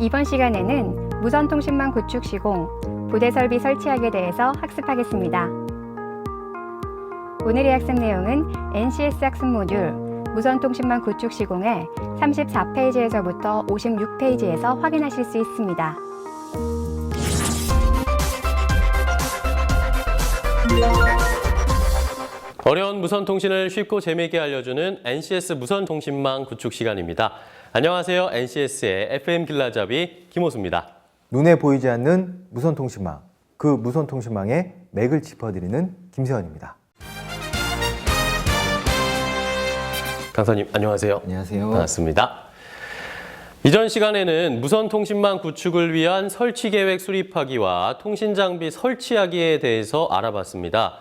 이번 시간에는 무선통신망 구축 시공, 부대 설비 설치학에 대해서 학습하겠습니다. 오늘의 학습 내용은 NCS 학습 모듈 무선통신망 구축 시공의 34페이지에서부터 56페이지에서 확인하실 수 있습니다. 어려운 무선통신을 쉽고 재미있게 알려주는 NCS 무선통신망 구축 시간입니다. 안녕하세요. NCS의 FM 길라잡이 김호수입니다. 눈에 보이지 않는 무선통신망, 그 무선통신망의 맥을 짚어드리는 김세원입니다. 강사님 안녕하세요. 안녕하세요. 반갑습니다. 이전 시간에는 무선통신망 구축을 위한 설치계획 수립하기와 통신장비 설치하기에 대해서 알아봤습니다.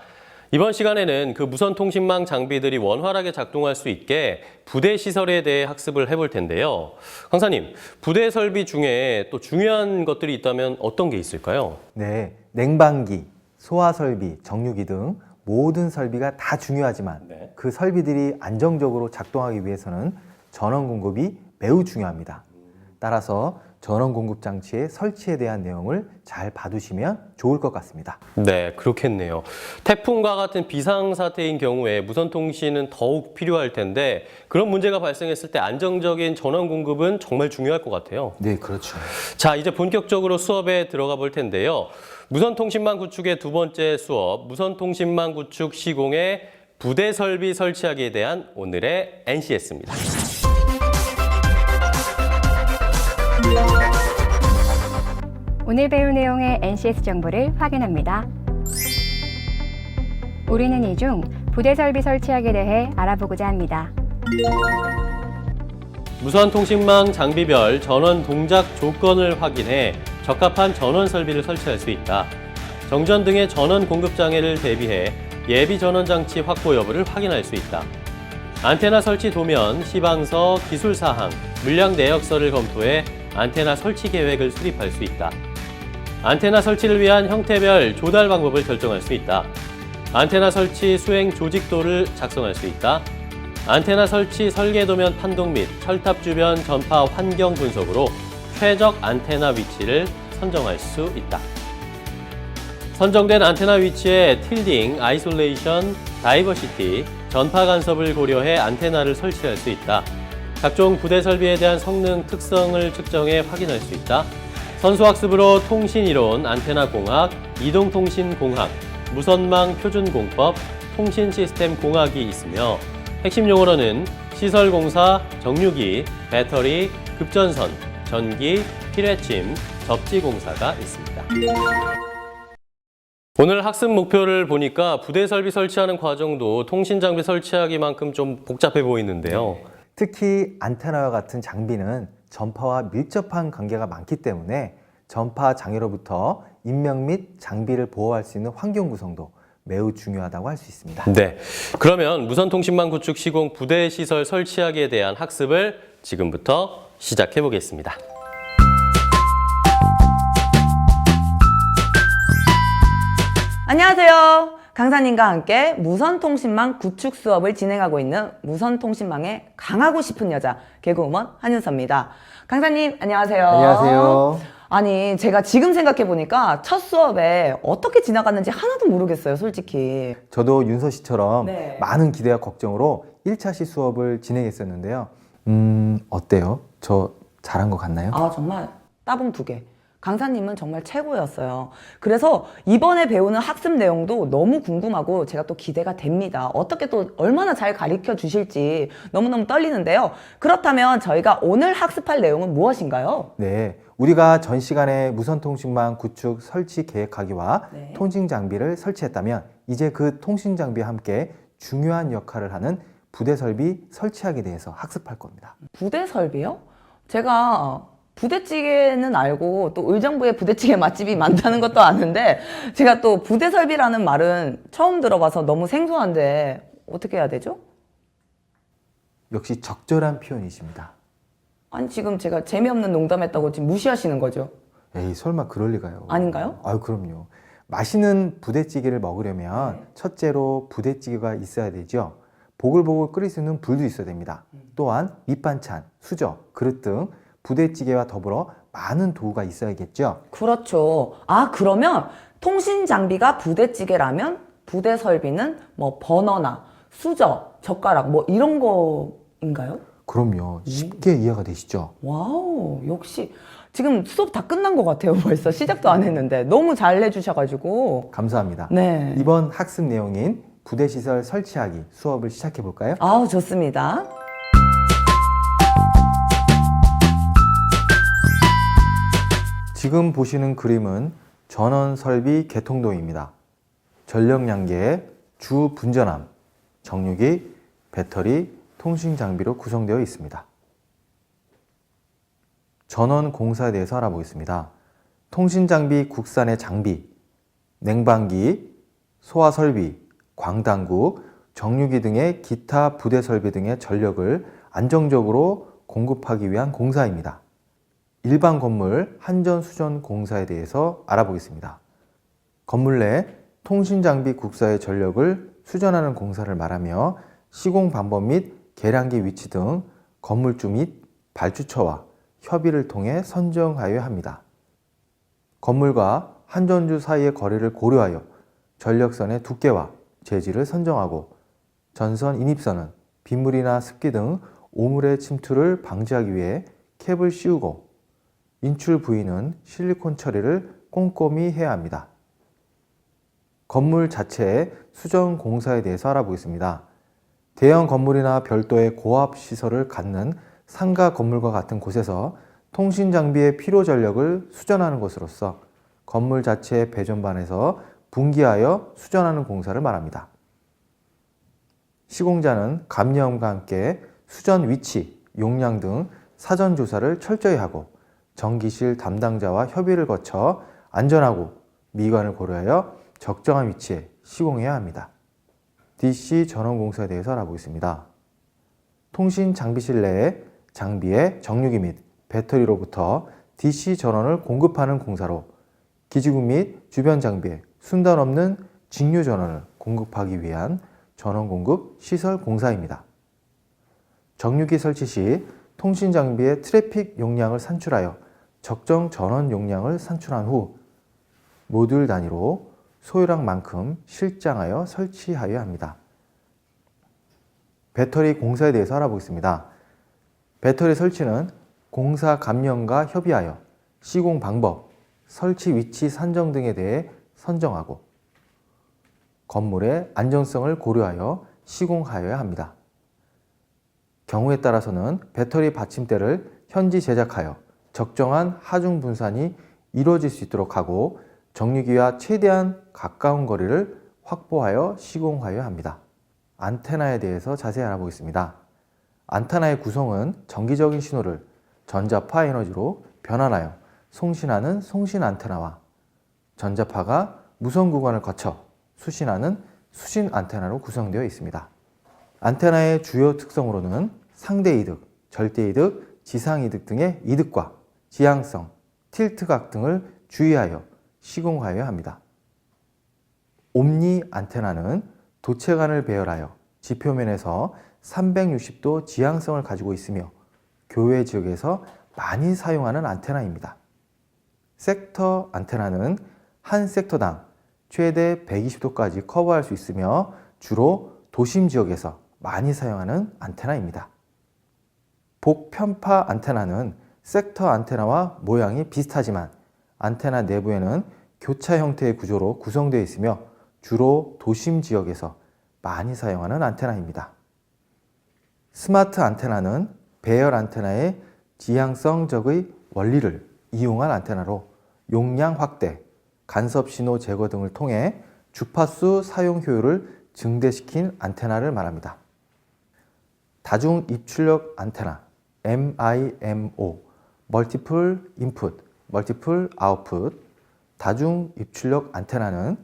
이번 시간에는 그 무선통신망 장비들이 원활하게 작동할 수 있게 부대 시설에 대해 학습을 해볼 텐데요. 강사님, 부대 설비 중에 또 중요한 것들이 있다면 어떤 게 있을까요? 네, 냉방기, 소화설비, 정류기 등 모든 설비가 다 중요하지만 그 설비들이 안정적으로 작동하기 위해서는 전원 공급이 매우 중요합니다. 따라서 전원 공급 장치의 설치에 대한 내용을 잘 봐두시면 좋을 것 같습니다. 네, 그렇겠네요. 태풍과 같은 비상사태인 경우에 무선통신은 더욱 필요할 텐데 그런 문제가 발생했을 때 안정적인 전원 공급은 정말 중요할 것 같아요. 네, 그렇죠. 자, 이제 본격적으로 수업에 들어가 볼 텐데요. 무선통신망 구축의 두 번째 수업, 무선통신망 구축 시공의 부대 설비 설치하기에 대한 오늘의 NCS입니다. 오늘 배울 내용의 NCS 정보를 확인합니다. 우리는 이 중 부대 설비 설치학에 대해 알아보고자 합니다. 무선통신망 장비별 전원 동작 조건을 확인해 적합한 전원 설비를 설치할 수 있다. 정전 등의 전원 공급 장애를 대비해 예비 전원 장치 확보 여부를 확인할 수 있다. 안테나 설치 도면, 시방서, 기술사항, 물량 내역서를 검토해 안테나 설치 계획을 수립할 수 있다. 안테나 설치를 위한 형태별 조달 방법을 결정할 수 있다. 안테나 설치 수행 조직도를 작성할 수 있다. 안테나 설치 설계도면 판독 및 철탑 주변 전파 환경 분석으로 최적 안테나 위치를 선정할 수 있다. 선정된 안테나 위치에 틸딩, 아이솔레이션, 다이버시티, 전파 간섭을 고려해 안테나를 설치할 수 있다. 각종 부대 설비에 대한 성능, 특성을 측정해 확인할 수 있다. 선수학습으로 통신이론, 안테나 공학, 이동통신 공학, 무선망 표준공법, 통신 시스템 공학이 있으며 핵심 용어로는 시설공사, 정류기, 배터리, 급전선, 전기, 필회침, 접지공사가 있습니다. 오늘 학습 목표를 보니까 부대 설비 설치하는 과정도 통신장비 설치하기만큼 좀 복잡해 보이는데요. 특히 안테나와 같은 장비는 전파와 밀접한 관계가 많기 때문에 전파 장애로부터 인명 및 장비를 보호할 수 있는 환경 구성도 매우 중요하다고 할 수 있습니다. 네, 그러면 무선통신망 구축 시공 부대 시설 설치하기에 대한 학습을 지금부터 시작해 보겠습니다. 안녕하세요. 강사님과 함께 무선통신망 구축 수업을 진행하고 있는 무선통신망에 강하고 싶은 여자 개그우먼 한윤서입니다. 강사님 안녕하세요. 안녕하세요. 아니 제가 지금 생각해보니까 첫 수업에 어떻게 지나갔는지 하나도 모르겠어요, 솔직히. 저도 윤서 씨처럼 네. 많은 기대와 걱정으로 1차시 수업을 진행했었는데요. 어때요? 저 잘한 것 같나요? 아 정말 따봉 2개. 강사님은 정말 최고였어요. 그래서 이번에 배우는 학습 내용도 너무 궁금하고 제가 또 기대가 됩니다. 어떻게 또 얼마나 잘 가르쳐 주실지 너무너무 떨리는데요. 그렇다면 저희가 오늘 학습할 내용은 무엇인가요? 네, 우리가 전 시간에 무선통신망 구축 설치 계획하기와 네. 통신 장비를 설치했다면 이제 그 통신 장비와 함께 중요한 역할을 하는 부대 설비 설치하기에 대해서 학습할 겁니다. 부대 설비요? 제가 부대찌개는 알고 또 의정부에 부대찌개 맛집이 많다는 것도 아는데 제가 또 부대 설비라는 말은 처음 들어봐서 너무 생소한데 어떻게 해야 되죠? 역시 적절한 표현이십니다. 아니 지금 제가 재미없는 농담했다고 지금 무시하시는 거죠? 에이, 설마 그럴 리가요. 아닌가요? 아유, 그럼요. 맛있는 부대찌개를 먹으려면 첫째로 부대찌개가 있어야 되죠. 보글보글 끓일 수 있는 불도 있어야 됩니다. 또한 밑반찬, 수저, 그릇 등 부대찌개와 더불어 많은 도구가 있어야겠죠. 그렇죠. 아, 그러면 통신 장비가 부대찌개라면 부대 설비는 뭐 버너나 수저, 젓가락 뭐 이런 거인가요? 그럼요. 쉽게 이해가 되시죠? 와우, 역시 지금 수업 다 끝난 것 같아요. 벌써 시작도 안 했는데 너무 잘 해주셔가지고. 감사합니다. 네. 이번 학습 내용인 부대시설 설치하기 수업을 시작해 볼까요? 아우, 좋습니다. 지금 보시는 그림은 전원 설비 개통도입니다. 전력량계, 주 분전함, 정유기, 배터리, 통신 장비로 구성되어 있습니다. 전원 공사에 대해서 알아보겠습니다. 통신 장비 국산의 장비, 냉방기, 소화 설비, 광당구, 정유기 등의 기타 부대 설비 등의 전력을 안정적으로 공급하기 위한 공사입니다. 일반 건물 한전 수전 공사에 대해서 알아보겠습니다. 건물 내 통신 장비 국사의 전력을 수전하는 공사를 말하며 시공 방법 및 계량기 위치 등 건물주 및 발주처와 협의를 통해 선정하여야 합니다. 건물과 한전주 사이의 거리를 고려하여 전력선의 두께와 재질을 선정하고 전선 인입선은 빗물이나 습기 등 오물의 침투를 방지하기 위해 캡을 씌우고 인출 부위는 실리콘 처리를 꼼꼼히 해야 합니다. 건물 자체의 수전 공사에 대해서 알아보겠습니다. 대형 건물이나 별도의 고압 시설을 갖는 상가 건물과 같은 곳에서 통신 장비의 필요 전력을 수전하는 것으로서 건물 자체의 배전반에서 분기하여 수전하는 공사를 말합니다. 시공자는 감리함과 함께 수전 위치, 용량 등 사전 조사를 철저히 하고 전기실 담당자와 협의를 거쳐 안전하고 미관을 고려하여 적정한 위치에 시공해야 합니다. DC 전원 공사에 대해서 알아보겠습니다. 통신 장비실 내에 장비의 정유기 및 배터리로부터 DC 전원을 공급하는 공사로 기지국 및 주변 장비에 순단 없는 직류 전원을 공급하기 위한 전원 공급 시설 공사입니다. 정유기 설치 시 통신 장비의 트래픽 용량을 산출하여 적정 전원 용량을 산출한 후 모듈 단위로 소요량만큼 실장하여 설치하여야 합니다. 배터리 공사에 대해서 알아보겠습니다. 배터리 설치는 공사 감리원과 협의하여 시공 방법, 설치 위치 산정 등에 대해 선정하고 건물의 안정성을 고려하여 시공하여야 합니다. 경우에 따라서는 배터리 받침대를 현지 제작하여 적정한 하중 분산이 이루어질 수 있도록 하고 정유기와 최대한 가까운 거리를 확보하여 시공하여야 합니다. 안테나에 대해서 자세히 알아보겠습니다. 안테나의 구성은 전기적인 신호를 전자파 에너지로 변환하여 송신하는 송신 안테나와 전자파가 무선 구간을 거쳐 수신하는 수신 안테나로 구성되어 있습니다. 안테나의 주요 특성으로는 상대 이득, 절대 이득, 지상 이득 등의 이득과 지향성, 틸트각 등을 주의하여 시공하여야 합니다. 옴니 안테나는 도체관을 배열하여 지표면에서 360도 지향성을 가지고 있으며 교외 지역에서 많이 사용하는 안테나입니다. 섹터 안테나는 한 섹터당 최대 120도까지 커버할 수 있으며 주로 도심 지역에서 많이 사용하는 안테나입니다. 복편파 안테나는 섹터 안테나와 모양이 비슷하지만 안테나 내부에는 교차 형태의 구조로 구성되어 있으며 주로 도심 지역에서 많이 사용하는 안테나입니다. 스마트 안테나는 배열 안테나의 지향성적의 원리를 이용한 안테나로 용량 확대, 간섭 신호 제거 등을 통해 주파수 사용 효율을 증대시킨 안테나를 말합니다. 다중 입출력 안테나 MIMO, 멀티플 인풋, 멀티플 아웃풋, 다중 입출력 안테나는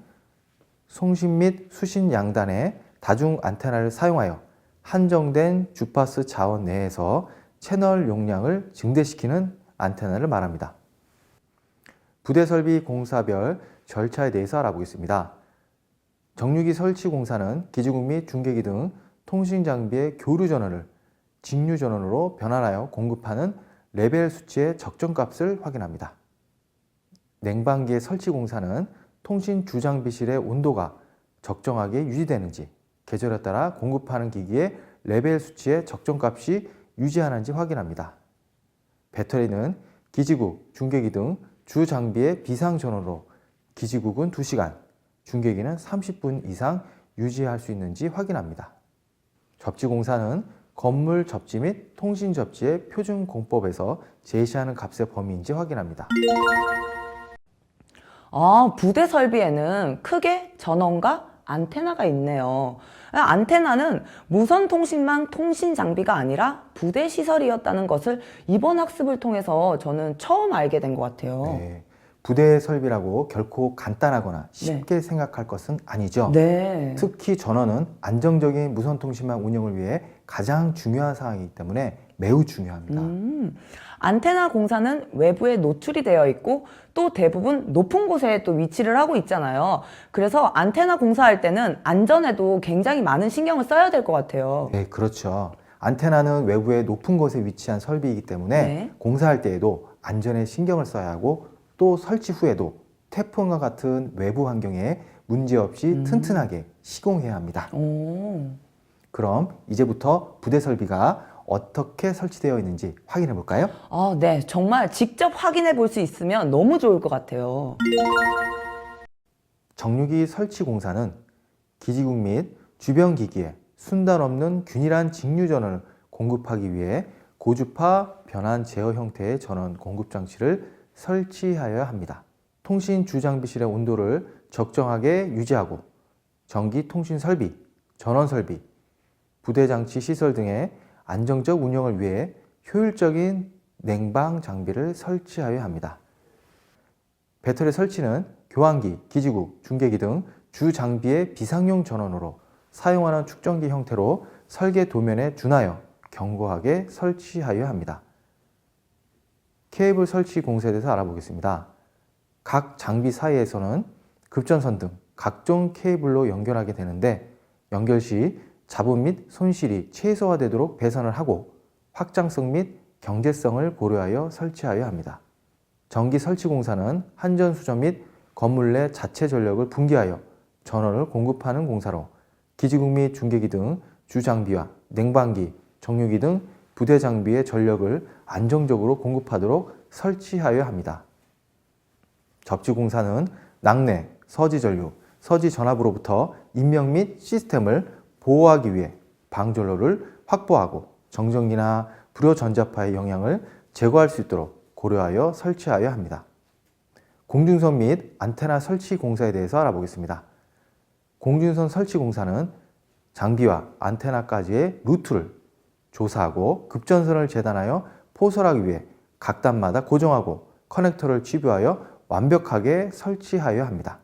송신 및 수신 양단의 다중 안테나를 사용하여 한정된 주파수 자원 내에서 채널 용량을 증대시키는 안테나를 말합니다. 부대 설비 공사별 절차에 대해서 알아보겠습니다. 정유기 설치 공사는 기지국 및 중계기 등 통신 장비의 교류 전원을 직류 전원으로 변환하여 공급하는 레벨 수치의 적정값을 확인합니다. 냉방기의 설치 공사는 통신 주장비실의 온도가 적정하게 유지되는지, 계절에 따라 공급하는 기기의 레벨 수치의 적정값이 유지하는지 확인합니다. 배터리는 기지국, 중계기 등 주 장비의 비상 전원으로 기지국은 2시간, 중계기는 30분 이상 유지할 수 있는지 확인합니다. 접지 공사는 건물 접지 및 통신 접지의 표준 공법에서 제시하는 값의 범위인지 확인합니다. 부대 설비에는 크게 전원과 안테나가 있네요. 안테나는 무선 통신망 통신 장비가 아니라 부대 시설이었다는 것을 이번 학습을 통해서 저는 처음 알게 된 것 같아요. 네, 부대 설비라고 결코 간단하거나 쉽게 생각할 것은 아니죠. 네. 특히 전원은 안정적인 무선 통신망 운영을 위해 가장 중요한 사항이기 때문에 매우 중요합니다. 안테나 공사는 외부에 노출이 되어 있고 또 대부분 높은 곳에 또 위치를 하고 있잖아요. 그래서 안테나 공사할 때는 안전에도 굉장히 많은 신경을 써야 될 것 같아요. 네, 그렇죠. 안테나는 외부에 높은 곳에 위치한 설비이기 때문에 네. 공사할 때에도 안전에 신경을 써야 하고 또 설치 후에도 태풍과 같은 외부 환경에 문제없이 튼튼하게 시공해야 합니다. 오. 그럼 이제부터 부대 설비가 어떻게 설치되어 있는지 확인해 볼까요? 네. 정말 직접 확인해 볼 수 있으면 너무 좋을 것 같아요. 정유기 설치 공사는 기지국 및 주변 기기에 순단 없는 균일한 직류 전원을 공급하기 위해 고주파 변환 제어 형태의 전원 공급 장치를 설치하여야 합니다. 통신 주장비실의 온도를 적정하게 유지하고 전기 통신 설비, 전원 설비, 부대 장치 시설 등의 안정적 운영을 위해 효율적인 냉방 장비를 설치하여야 합니다. 배터리 설치는 교환기, 기지국, 중계기 등 주 장비의 비상용 전원으로 사용하는 축전기 형태로 설계 도면에 준하여 견고하게 설치하여야 합니다. 케이블 설치 공사에 대해서 알아보겠습니다. 각 장비 사이에서는 급전선 등 각종 케이블로 연결하게 되는데 연결 시 잡음 및 손실이 최소화되도록 배선을 하고 확장성 및 경제성을 고려하여 설치하여야 합니다. 전기 설치 공사는 한전 수전 및 건물 내 자체 전력을 분기하여 전원을 공급하는 공사로 기지국 및 중계기 등 주장비와 냉방기, 정유기 등 부대 장비의 전력을 안정적으로 공급하도록 설치하여야 합니다. 접지 공사는 낙뢰, 서지 전류, 서지 전압으로부터 인명 및 시스템을 보호하기 위해 방전로를 확보하고 정전기나 불효 전자파의 영향을 제거할 수 있도록 고려하여 설치하여야 합니다. 공중선 및 안테나 설치 공사에 대해서 알아보겠습니다. 공중선 설치 공사는 장비와 안테나까지의 루트를 조사하고 급전선을 재단하여 포설하기 위해 각 단마다 고정하고 커넥터를 취부하여 완벽하게 설치하여야 합니다.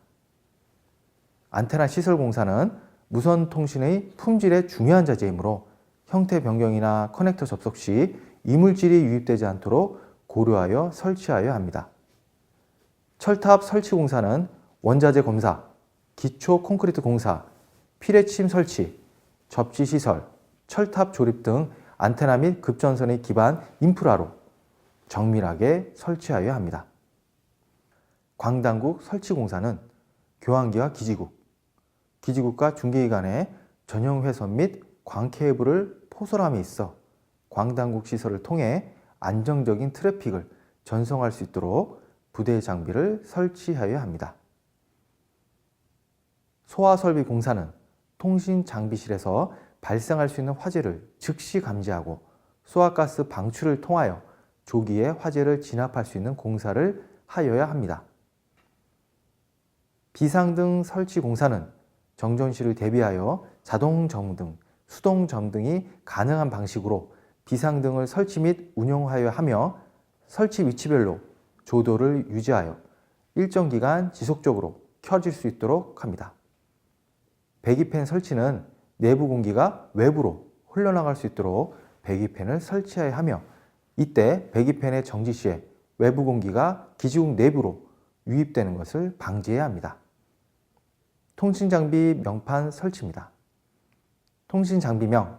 안테나 시설 공사는 무선 통신의 품질의 중요한 자재이므로 형태 변경이나 커넥터 접속 시 이물질이 유입되지 않도록 고려하여 설치하여야 합니다. 철탑 설치 공사는 원자재 검사, 기초 콘크리트 공사, 피레침 설치, 접지 시설, 철탑 조립 등 안테나 및 급전선의 기반 인프라로 정밀하게 설치하여야 합니다. 광당국 설치 공사는 교환기와 기지국, 기지국과 중계기 간에 전용 회선 및 광 케이블을 포설함에 있어 광당국 시설을 통해 안정적인 트래픽을 전송할 수 있도록 부대 장비를 설치하여야 합니다. 소화 설비 공사는 통신 장비실에서 발생할 수 있는 화재를 즉시 감지하고 소화가스 방출을 통하여 조기에 화재를 진압할 수 있는 공사를 하여야 합니다. 비상등 설치 공사는 정전시를 대비하여 자동 점등, 수동 점등이 가능한 방식으로 비상등을 설치 및 운용하여야 하며 설치 위치별로 조도를 유지하여 일정 기간 지속적으로 켜질 수 있도록 합니다. 배기팬 설치는 내부 공기가 외부로 흘러나갈 수 있도록 배기팬을 설치해야 하며 이때 배기팬의 정지 시에 외부 공기가 기지국 내부로 유입되는 것을 방지해야 합니다. 통신장비 명판 설치입니다. 통신장비명,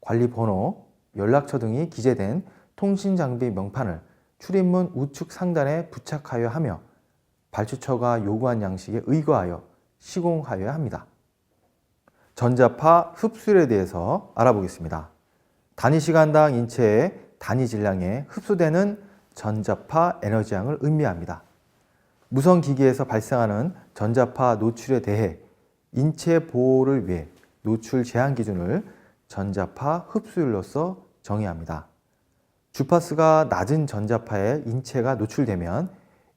관리번호, 연락처 등이 기재된 통신장비 명판을 출입문 우측 상단에 부착하여야 하며 발주처가 요구한 양식에 의거하여 시공하여야 합니다. 전자파 흡수율에 대해서 알아보겠습니다. 단위 시간당 인체의 단위 질량에 흡수되는 전자파 에너지량을 의미합니다. 무선기기에서 발생하는 전자파 노출에 대해 인체 보호를 위해 노출 제한 기준을 전자파 흡수율로서 정의합니다. 주파수가 낮은 전자파에 인체가 노출되면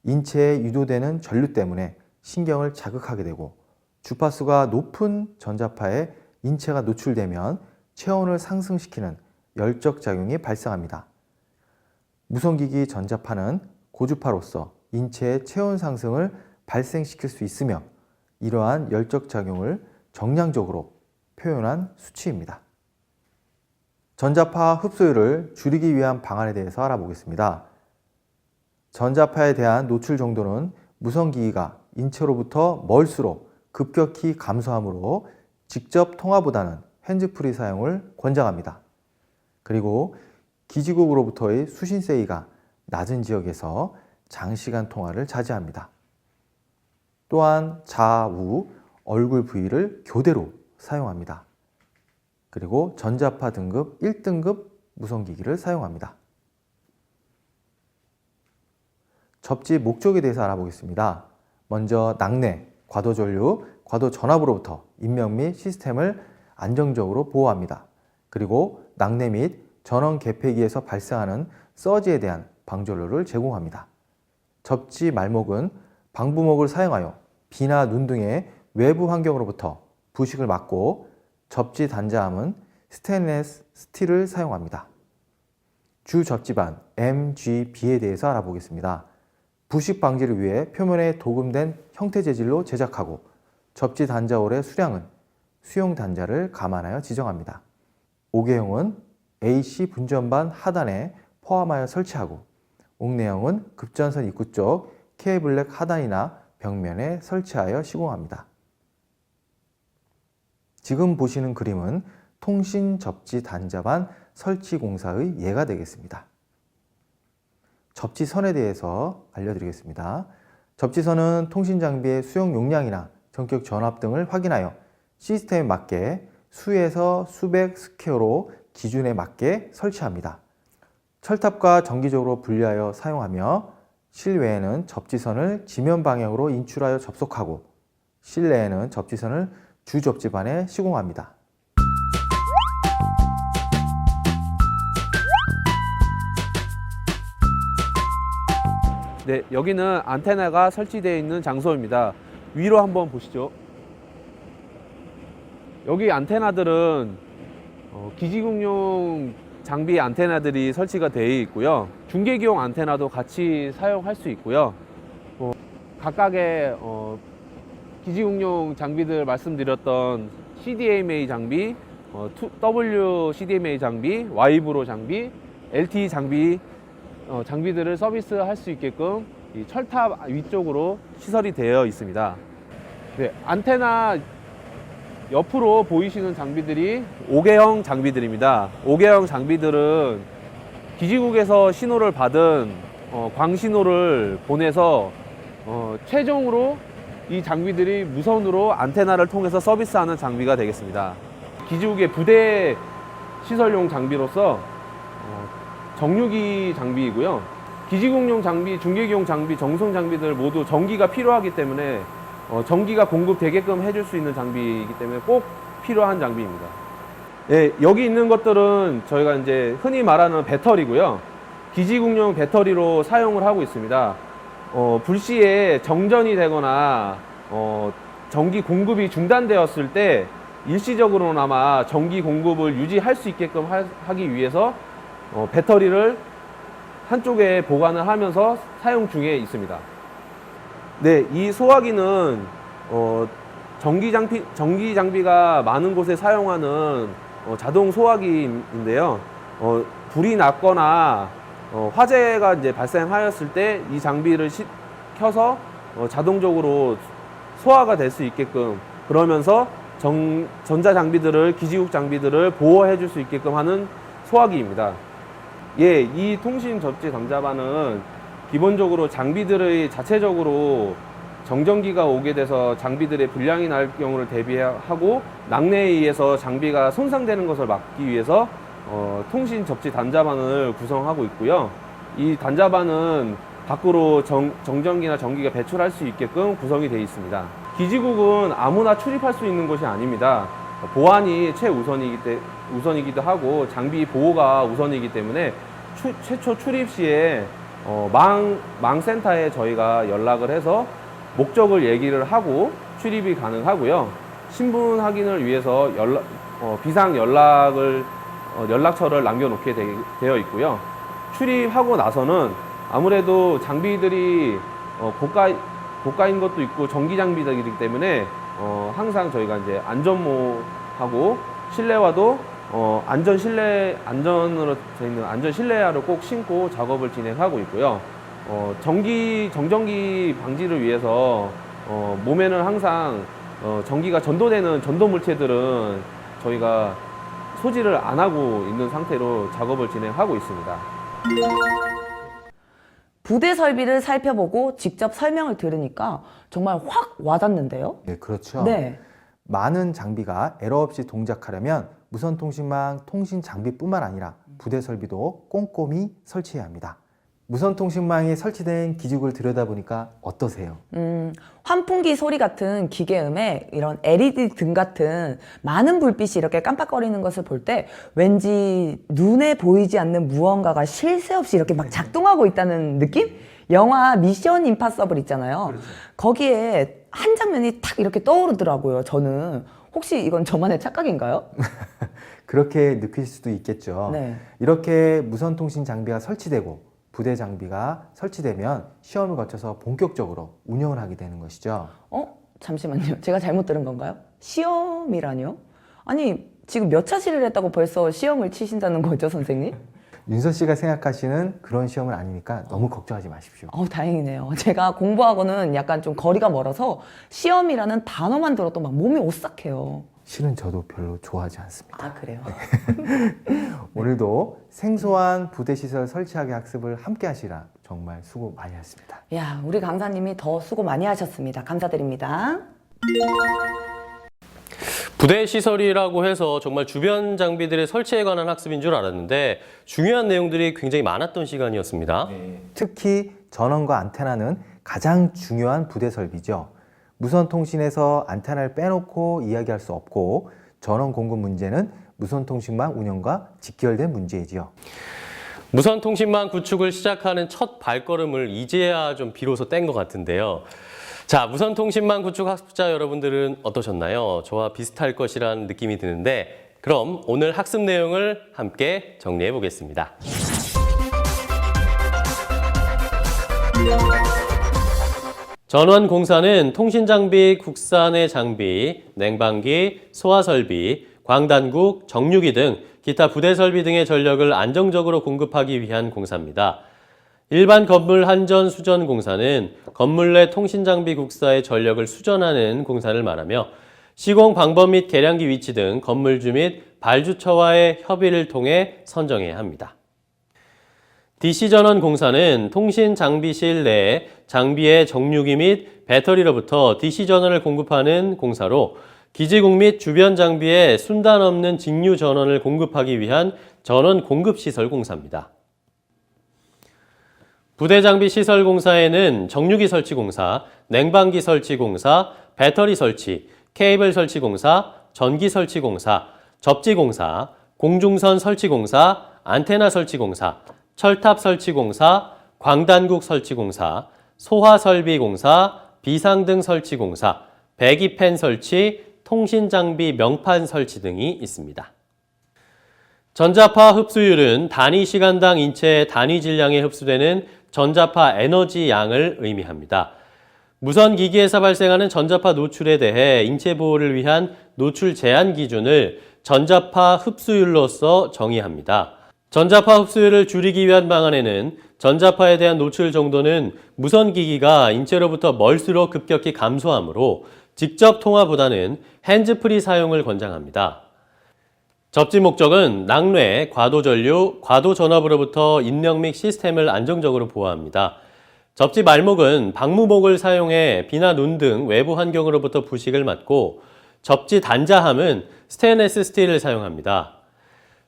인체에 유도되는 전류 때문에 신경을 자극하게 되고, 주파수가 높은 전자파에 인체가 노출되면 체온을 상승시키는 열적 작용이 발생합니다. 무선기기 전자파는 고주파로서 인체의 체온 상승을 발생시킬 수 있으며 이러한 열적 작용을 정량적으로 표현한 수치입니다. 전자파 흡수율을 줄이기 위한 방안에 대해서 알아보겠습니다. 전자파에 대한 노출 정도는 무선기기가 인체로부터 멀수록 급격히 감소하므로 직접 통화보다는 핸즈프리 사용을 권장합니다. 그리고 기지국으로부터의 수신 세기가 낮은 지역에서 장시간 통화를 자제합니다. 또한 좌우 얼굴 부위를 교대로 사용합니다. 그리고 전자파 등급 1등급 무선기기를 사용합니다. 접지 목적에 대해서 알아보겠습니다. 먼저 낙뢰, 과도전류, 과도전압으로부터 인명 및 시스템을 안정적으로 보호합니다. 그리고 낙뢰 및 전원 개폐기에서 발생하는 서지에 대한 방전로를 제공합니다. 접지 말목은 방부목을 사용하여 비나 눈 등의 외부 환경으로부터 부식을 막고, 접지 단자함은 스테인리스 스틸을 사용합니다. 주 접지반 MGB에 대해서 알아보겠습니다. 부식 방지를 위해 표면에 도금된 형태 재질로 제작하고, 접지 단자홀의 수량은 수용 단자를 감안하여 지정합니다. 5개형은 AC 분전반 하단에 포함하여 설치하고, 옥내형은 급전선 입구 쪽 K블랙 하단이나 벽면에 설치하여 시공합니다. 지금 보시는 그림은 통신 접지 단자반 설치 공사의 예가 되겠습니다. 접지선에 대해서 알려드리겠습니다. 접지선은 통신 장비의 수용 용량이나 전격 전압 등을 확인하여 시스템에 맞게 수에서 수백 스퀘어로 기준에 맞게 설치합니다. 철탑과 정기적으로 분리하여 사용하며, 실외에는 접지선을 지면 방향으로 인출하여 접속하고, 실내에는 접지선을 주 접지반에 시공합니다. 네, 여기는 안테나가 설치되어 있는 장소입니다. 위로 한번 보시죠. 여기 안테나들은 기지국용 장비 안테나들이 설치가 되어 있고요. 중계기용 안테나도 같이 사용할 수 있고요. 각각의 기지국용 장비들 말씀드렸던 CDMA 장비, W CDMA 장비, Y브로 장비, LTE 장비, 장비들을 서비스할 수 있게끔 이 철탑 위쪽으로 시설이 되어 있습니다. 네, 안테나 옆으로 보이시는 장비들이 5개형 장비들입니다. 5개형 장비들은 기지국에서 신호를 받은 광신호를 보내서 최종으로 이 장비들이 무선으로 안테나를 통해서 서비스하는 장비가 되겠습니다. 기지국의 부대 시설용 장비로서 정유기 장비이고요. 기지국용 장비, 중계기용 장비, 정성 장비들 모두 전기가 필요하기 때문에 전기가 공급되게끔 해줄 수 있는 장비이기 때문에 꼭 필요한 장비입니다. 예, 여기 있는 것들은 저희가 이제 흔히 말하는 배터리고요. 기지국용 배터리로 사용을 하고 있습니다. 불시에 정전이 되거나 전기 공급이 중단되었을 때 일시적으로나마 전기 공급을 유지할 수 있게끔 하기 위해서 배터리를 한쪽에 보관을 하면서 사용 중에 있습니다. 네, 이 소화기는 전기 장비가 많은 곳에 사용하는 자동 소화기인데요. 불이 났거나 화재가 이제 발생하였을 때 이 장비를 켜서 자동적으로 소화가 될 수 있게끔, 그러면서 전자 장비들을, 기지국 장비들을 보호해 줄 수 있게끔 하는 소화기입니다. 예, 이 통신 접지 단자반은 기본적으로 장비들의 자체적으로 정전기가 오게 돼서 장비들의 불량이 날 경우를 대비하고 낙뢰에 의해서 장비가 손상되는 것을 막기 위해서 통신 접지 단자반을 구성하고 있고요. 이 단자반은 밖으로 정전기나 전기가 배출할 수 있게끔 구성이 되어 있습니다. 기지국은 아무나 출입할 수 있는 곳이 아닙니다. 보안이 우선이기도 하고 장비 보호가 우선이기 때문에 최초 출입 시에 망센터에 저희가 연락을 해서 목적을 얘기를 하고 출입이 가능하고요. 신분 확인을 위해서 비상 연락처를 남겨놓게 되어 있고요. 출입하고 나서는 아무래도 장비들이 고가인 것도 있고 전기 장비들이기 때문에 항상 저희가 이제 안전모하고 실내화도 안전으로 되어 있는 안전 실내화를 꼭 신고 작업을 진행하고 있고요. 정전기 방지를 위해서 몸에는 항상 전기가 전도되는 전도 물체들은 저희가 소지를 안 하고 있는 상태로 작업을 진행하고 있습니다. 부대 설비를 살펴보고 직접 설명을 들으니까 정말 확 와닿는데요? 네, 그렇죠. 네. 많은 장비가 에러 없이 동작하려면 무선통신망 통신 장비뿐만 아니라 부대 설비도 꼼꼼히 설치해야 합니다. 무선통신망이 설치된 기지국을 들여다보니까 어떠세요? 환풍기 소리 같은 기계음에 이런 LED 등 같은 많은 불빛이 이렇게 깜빡거리는 것을 볼 때 왠지 눈에 보이지 않는 무언가가 쉴 새 없이 이렇게 막 작동하고 있다는 느낌? 영화 미션 임파서블 있잖아요. 그렇죠. 거기에 한 장면이 탁 이렇게 떠오르더라고요. 저는 혹시 이건 저만의 착각인가요? 그렇게 느낄 수도 있겠죠. 네. 이렇게 무선통신 장비가 설치되고 부대 장비가 설치되면 시험을 거쳐서 본격적으로 운영을 하게 되는 것이죠. 잠시만요. 제가 잘못 들은 건가요? 시험이라뇨? 아니, 지금 몇 차시를 했다고 벌써 시험을 치신다는 거죠, 선생님? 윤서 씨가 생각하시는 그런 시험은 아니니까 너무 걱정하지 마십시오. 다행이네요. 제가 공부하고는 약간 좀 거리가 멀어서 시험이라는 단어만 들어도 막 몸이 오싹해요. 실은 저도 별로 좋아하지 않습니다. 아, 그래요? 오늘도 생소한 부대시설 설치하기 학습을 함께 하시라 정말 수고 많이 하셨습니다. 야, 우리 강사님이 더 수고 많이 하셨습니다. 감사드립니다. 부대 시설이라고 해서 정말 주변 장비들의 설치에 관한 학습인 줄 알았는데 중요한 내용들이 굉장히 많았던 시간이었습니다. 특히 전원과 안테나는 가장 중요한 부대 설비죠. 무선 통신에서 안테나를 빼놓고 이야기할 수 없고 전원 공급 문제는 무선 통신망 운영과 직결된 문제이지요. 무선 통신망 구축을 시작하는 첫 발걸음을 이제야 좀 비로소 뗀 것 같은데요. 자, 무선 통신망 구축 학습자 여러분들은 어떠셨나요? 저와 비슷할 것이라는 느낌이 드는데 그럼 오늘 학습 내용을 함께 정리해 보겠습니다. 전원공사는 통신장비 국산의 장비, 냉방기, 소화설비, 광단국, 정유기 등 기타 부대설비 등의 전력을 안정적으로 공급하기 위한 공사입니다. 일반 건물 한전 수전 공사는 건물 내 통신장비 국사의 전력을 수전하는 공사를 말하며 시공 방법 및 계량기 위치 등 건물주 및 발주처와의 협의를 통해 선정해야 합니다. DC전원 공사는 통신 장비실 내 장비의 정유기 및 배터리로부터 DC전원을 공급하는 공사로 기지국 및 주변 장비에 순단 없는 직류 전원을 공급하기 위한 전원 공급 시설 공사입니다. 부대 장비 시설 공사에는 정유기 설치 공사, 냉방기 설치 공사, 배터리 설치, 케이블 설치 공사, 전기 설치 공사, 접지 공사, 공중선 설치 공사, 안테나 설치 공사, 철탑 설치 공사, 광단국 설치 공사, 소화 설비 공사, 비상등 설치 공사, 배기팬 설치, 통신 장비 명판 설치 등이 있습니다. 전자파 흡수율은 단위 시간당 인체의 단위 질량에 흡수되는 전자파 에너지 양을 의미합니다. 무선 기기에서 발생하는 전자파 노출에 대해 인체 보호를 위한 노출 제한 기준을 전자파 흡수율로서 정의합니다. 전자파 흡수율을 줄이기 위한 방안에는 전자파에 대한 노출 정도는 무선 기기가 인체로부터 멀수록 급격히 감소하므로 직접 통화보다는 핸즈프리 사용을 권장합니다. 접지 목적은 낙뢰, 과도 전류, 과도 전압으로부터 인력 및 시스템을 안정적으로 보호합니다. 접지 말목은 방무목을 사용해 비나 눈 등 외부 환경으로부터 부식을 막고, 접지 단자함은 스테인리스 스틸을 사용합니다.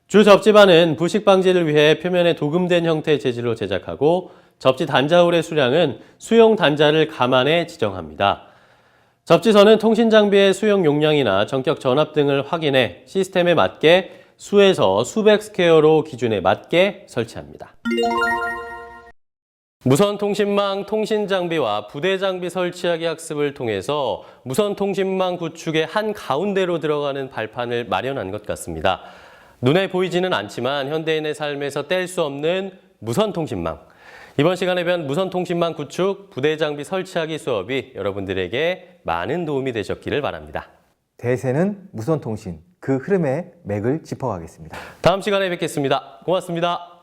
주 접지반은 부식 방지를 위해 표면에 도금된 형태의 재질로 제작하고, 접지 단자홀의 수량은 수용 단자를 감안해 지정합니다. 접지선은 통신 장비의 수용 용량이나 전격 전압 등을 확인해 시스템에 맞게 수에서 수백 스퀘어로 기준에 맞게 설치합니다. 무선통신망 통신장비와 부대장비 설치하기 학습을 통해서 무선통신망 구축의 한 가운데로 들어가는 발판을 마련한 것 같습니다. 눈에 보이지는 않지만 현대인의 삶에서 뗄 수 없는 무선통신망. 이번 시간에 배운 무선통신망 구축, 부대장비 설치하기 수업이 여러분들에게 많은 도움이 되셨기를 바랍니다. 대세는 무선통신, 그 흐름의 맥을 짚어가겠습니다. 다음 시간에 뵙겠습니다. 고맙습니다.